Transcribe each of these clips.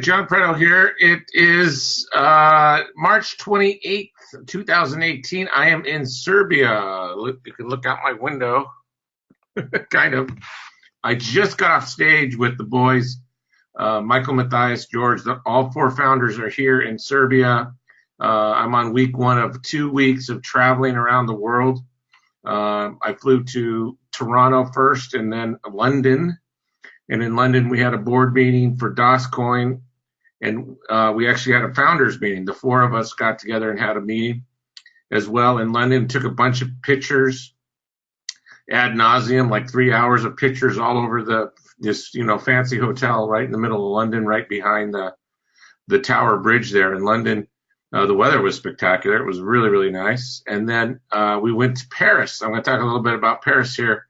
John Preto here. It is March 28th, 2018. I am in Serbia. You can look out my window, kind of. I just got off stage with the boys, Michael, Matthias, George. All four founders are here in Serbia. I'm on week one of 2 weeks of traveling around the world. I flew to Toronto first and then London. And in London, we had a board meeting for Daskcoin, and we actually had a founders meeting. The four of us got together and had a meeting as well in London, took a bunch of pictures ad nauseum, like 3 hours of pictures all over this fancy hotel right in the middle of London, right behind the Tower Bridge there in London. The weather was spectacular. It was really, really nice. And then we went to Paris. I'm going to talk a little bit about Paris here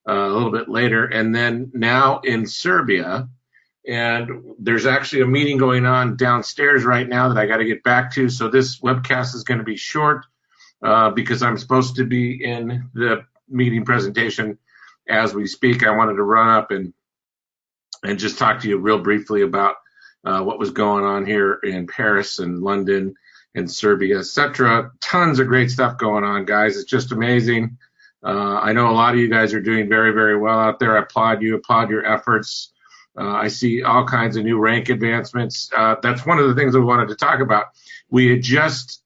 a little bit later. And then now in Serbia, and there's actually a meeting going on downstairs right now that I got to get back to. So this webcast is going to be short because I'm supposed to be in the meeting presentation as we speak. I wanted to run up and just talk to you real briefly about what was going on here in Paris and London and Serbia, etc. Tons of great stuff going on, guys. It's just amazing. I know a lot of you guys are doing very, very well out there. I applaud you, applaud your efforts. I see all kinds of new rank advancements. That's one of the things we wanted to talk about. We had just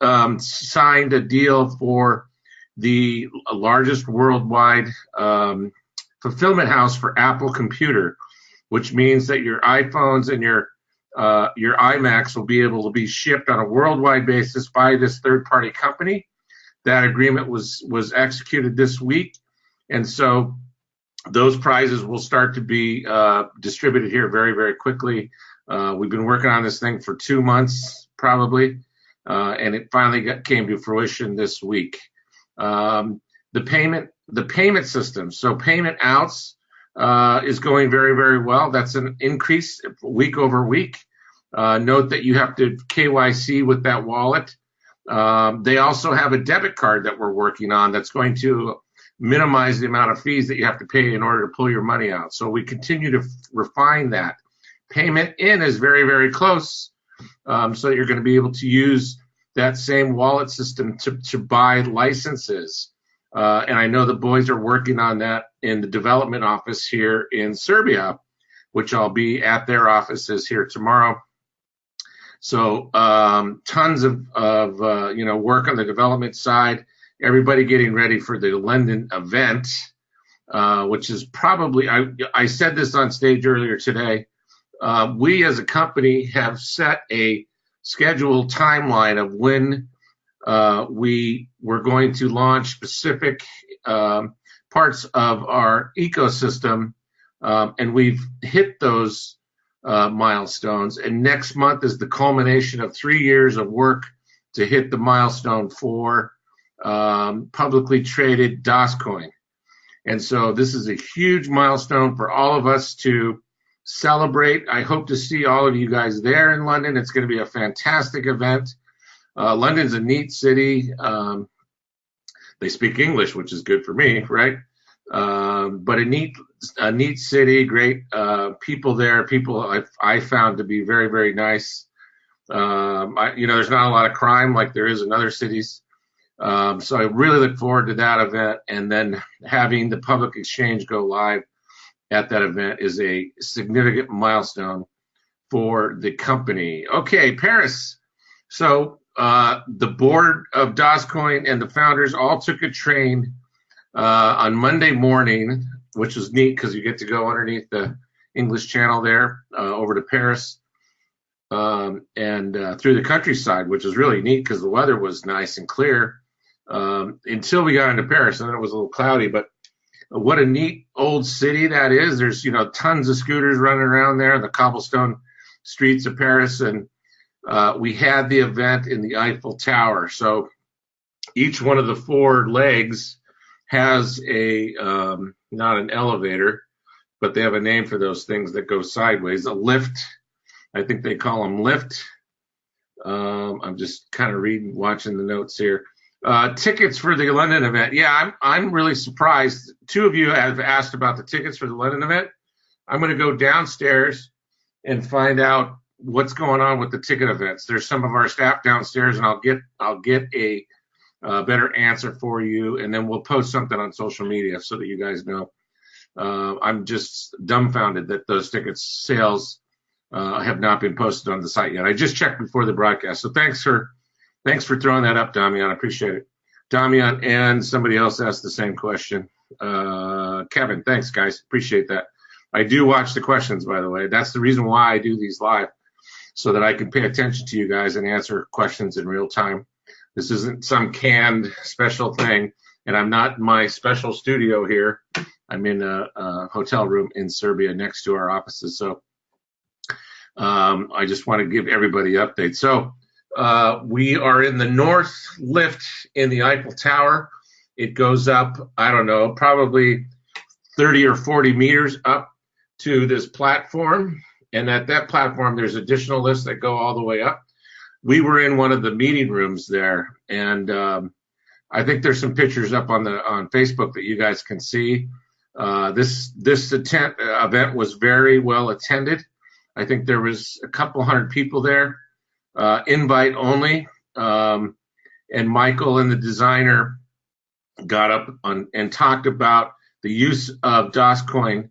signed a deal for the largest worldwide fulfillment house for Apple Computer, which means that your iPhones and your iMacs will be able to be shipped on a worldwide basis by this third-party company. That agreement was executed this week, and so those prizes will start to be distributed here very, very quickly. We've been working on this thing for 2 months, probably, and it finally came to fruition this week. The payment system, so payment outs is going very, very well. That's an increase week over week. Note that you have to KYC with that wallet. They also have a debit card that we're working on that's going to minimize the amount of fees that you have to pay in order to pull your money out. So we continue to refine that. Payment in is very, very close. So you're going to be able to use that same wallet system to buy licenses. And I know the boys are working on that in the development office here in Serbia, which I'll be at their offices here tomorrow. So tons of work on the development side. Everybody getting ready for the London event, which is probably, I said this on stage earlier today, we as a company have set a scheduled timeline of when we're going to launch specific parts of our ecosystem, and we've hit those milestones, and next month is the culmination of 3 years of work to hit the milestone for publicly traded Daskcoin. And so this is a huge milestone for all of us to celebrate. I hope to see all of you guys there in London. It's going to be a fantastic event. London's a neat city. They speak English, which is good for me, right? But a neat city, great people there. People I found to be very, very nice. There's not a lot of crime like there is in other cities. So I really look forward to that event, and then having the public exchange go live at that event is a significant milestone for the company. Okay, Paris. So the board of Daskcoin and the founders all took a train on Monday morning, which was neat because you get to go underneath the English Channel there over to Paris and through the countryside, which was really neat because the weather was nice and clear until we got into Paris, and then it was a little cloudy. But what a neat old city that is. There's tons of scooters running around there in the cobblestone streets of Paris, and we had the event in the Eiffel Tower. So each one of the four legs has a not an elevator, but they have a name for those things that go sideways, a lift. I think they call them lift. I'm just kind of watching the notes here. Tickets for the London event. Yeah, I'm really surprised. Two of you have asked about the tickets for the London event. I'm going to go downstairs and find out what's going on with the ticket events. There's some of our staff downstairs, and I'll get a better answer for you, and then we'll post something on social media so that you guys know. I'm just dumbfounded that those ticket sales have not been posted on the site yet. I just checked before the broadcast, so thanks for throwing that up, Damian. I appreciate it. Damian and somebody else asked the same question. Kevin, thanks, guys. Appreciate that. I do watch the questions, by the way. That's the reason why I do these live, so that I can pay attention to you guys and answer questions in real time. This isn't some canned special thing, and I'm not in my special studio here. I'm in a hotel room in Serbia next to our offices. So I just want to give everybody updates. So we are in the north lift in the Eiffel Tower. It goes up, I don't know, probably 30 or 40 meters up to this platform. And at that platform, there's additional lifts that go all the way up. We were in one of the meeting rooms there, and I think there's some pictures up on Facebook that you guys can see. This event was very well attended. I think there was a couple hundred people there, invite only. And Michael and the designer got up and talked about the use of Daskcoin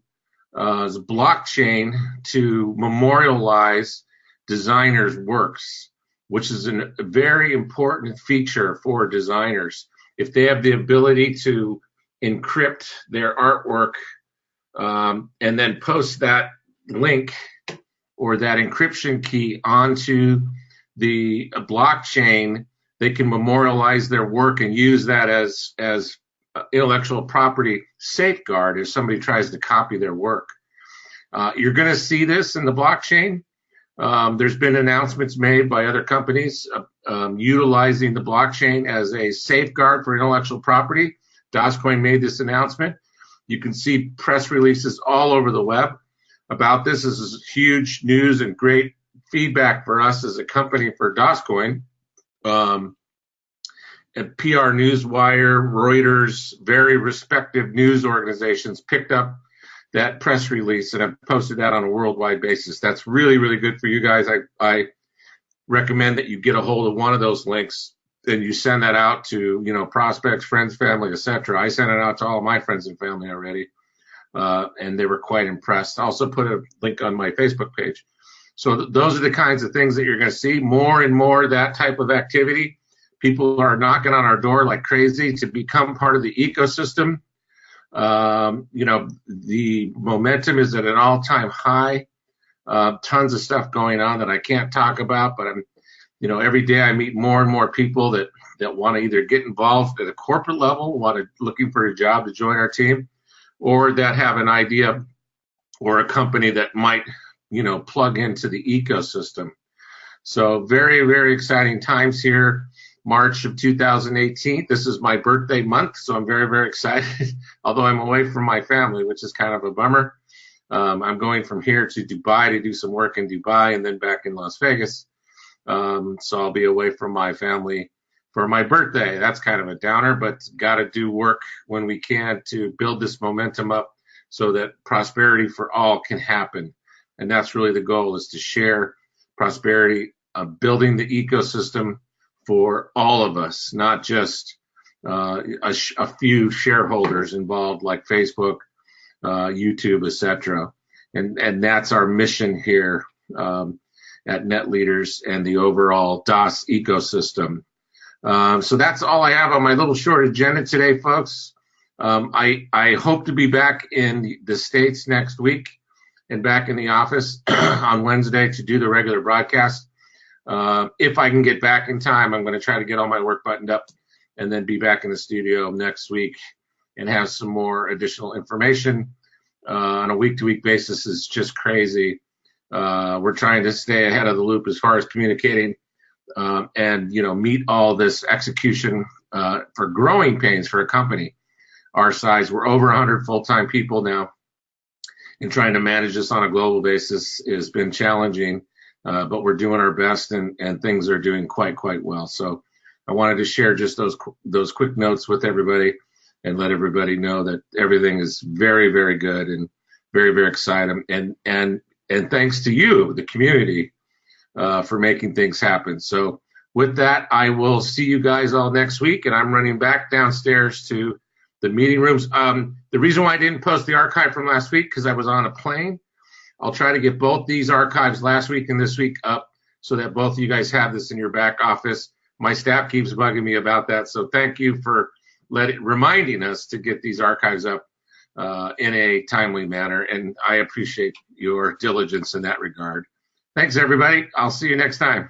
as a blockchain to memorialize designers' works, which is a very important feature for designers. If they have the ability to encrypt their artwork and then post that link or that encryption key onto the blockchain, they can memorialize their work and use that as intellectual property safeguard if somebody tries to copy their work. You're going to see this in the blockchain. There's been announcements made by other companies utilizing the blockchain as a safeguard for intellectual property. Daskcoin made this announcement. You can see press releases all over the web about this. This is huge news and great feedback for us as a company for Daskcoin. And PR Newswire, Reuters, very respected news organizations picked up that press release and have posted that on a worldwide basis. That's really, really good for you guys. I recommend that you get a hold of one of those links and you send that out to, prospects, friends, family, etc. I sent it out to all my friends and family already, and they were quite impressed. I also put a link on my Facebook page. So those are the kinds of things that you're going to see, more and more that type of activity. People are knocking on our door like crazy to become part of the ecosystem. The momentum is at an all-time high. Tons of stuff going on that I can't talk about, but every day I meet more and more people that want to either get involved at a corporate level, looking for a job to join our team, or that have an idea or a company that might, plug into the ecosystem. So very, very exciting times here. March of 2018. This is my birthday month, so I'm very, very excited, although I'm away from my family, which is kind of a bummer. I'm going from here to Dubai to do some work in Dubai and then back in Las Vegas. So I'll be away from my family for my birthday. That's kind of a downer, but got to do work when we can to build this momentum up so that prosperity for all can happen. And that's really the goal, is to share prosperity, building the ecosystem for all of us, not just a few shareholders involved like Facebook, YouTube, etc. And that's our mission here at NetLeaders and the overall DOS ecosystem. So that's all I have on my little short agenda today, folks. I hope to be back in the States next week and back in the office on Wednesday to do the regular broadcast. If I can get back in time, I'm going to try to get all my work buttoned up and then be back in the studio next week and have some more additional information. On a week-to-week basis is just crazy. We're trying to stay ahead of the loop as far as communicating and meet all this execution for growing pains for a company our size. We're over 100 full-time people now, and trying to manage this on a global basis has been challenging. But we're doing our best, and things are doing quite well. So I wanted to share just those quick notes with everybody and let everybody know that everything is very, very good and very, very exciting. And And thanks to you, the community, for making things happen. So with that, I will see you guys all next week, and I'm running back downstairs to the meeting rooms. The reason why I didn't post the archive from last week, because I was on a plane. I'll try to get both these archives last week and this week up so that both of you guys have this in your back office. My staff keeps bugging me about that, so thank you for reminding us to get these archives up in a timely manner, and I appreciate your diligence in that regard. Thanks, everybody. I'll see you next time.